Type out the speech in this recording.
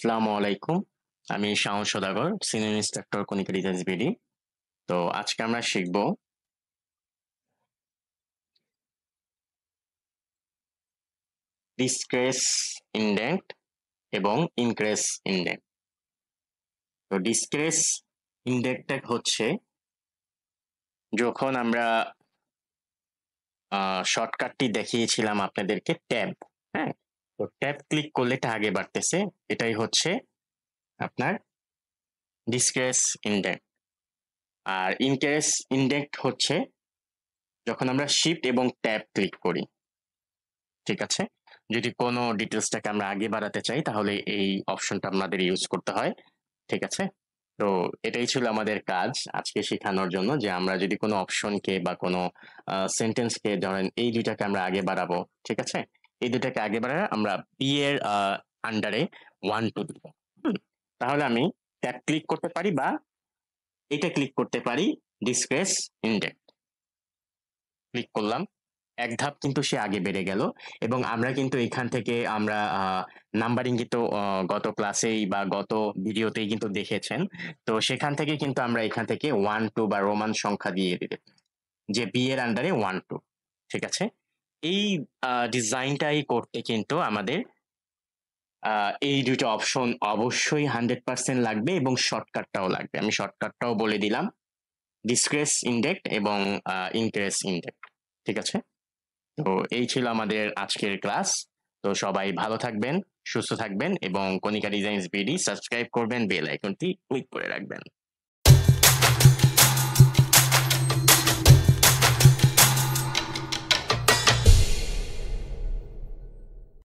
আসসালামু আলাইকুম। আমি Shaon Saudagar, senior instructor Konika designs BD. তো আজকে আমরা শিখব ডিসক্রেস ইন্ডেন্ট এবং ইনক্রেস ইন্ডেন্ট। তো ডিসক্রেস ইন্ডেন্টটা হচ্ছে যখন আমরা শর্টকাটটি দেখিয়েছিলাম আপনাদেরকে ট্যাব, হ্যাঁ? তো ট্যাব ক্লিক করলে এটা আগে বাড়তেছে, এটাই হচ্ছে আপনার ডিসক্রেস ইন্ডেন্ট। আর ইনক্রেস ইন্ডেন্ট হচ্ছে যখন আমরা শিফট এবং ট্যাব ক্লিক করি, ঠিক আছে? যদি কোনো ডিটেলসটাকে আমরা আগে বাড়াতে চাই তাহলে এই অপশনটা আমাদের ইউজ করতে হয়, ঠিক আছে? তো এটাই ছিল আমাদের কাজ আজকে শেখানোর জন্য, যে আমরা যদি কোনো অপশনকে বা কোনো সেন্টেন্সকে, ধরেন এই দুইটাকে আমরা আগে বাড়াবো, ঠিক আছে? এই দুটাকে আগে বাড়ালে আমরা বি এর আন্ডারে 1 2 দিব। তাহলে আমি ট্যাব ক্লিক করতে পারি বা এটা ক্লিক করতে পারি, ডিসক্রেস ইন্ডেক্স ক্লিক করলাম, এক ধাপ কিন্তু সে আগে বেড়ে গেল। এবং আমরা কিন্তু এখান থেকে আমরা নাম্বারিং কিন্তু গত ক্লাসেই বা গত ভিডিওতেই কিন্তু দেখেছেন। তো সেখান থেকে কিন্তু আমরা এখান থেকে 1 2 বা রোমান সংখ্যা দিয়ে দিতে, যে বি এর আন্ডারে 1 2, ঠিক আছে? এই ডিজাইনটাই করতে কিন্তু আমাদের এই দুটো অপশন অবশ্যই 100% লাগবে এবং শর্টকাটটাও লাগবে। আমি শর্টকাটটাও বলে দিলাম, ডিসক্রেস ইন্ডেক্ট এবং ইনক্রেস ইন্ডেক্ট, ঠিক আছে? তো এই ছিল আমাদের আজকের ক্লাস। তো সবাই ভালো থাকবেন, সুস্থ থাকবেন এবং কনিকা ডিজাইনস বিডি সাবস্ক্রাইব করবেন, বেল আইকনটি ক্লিক করে রাখবেন।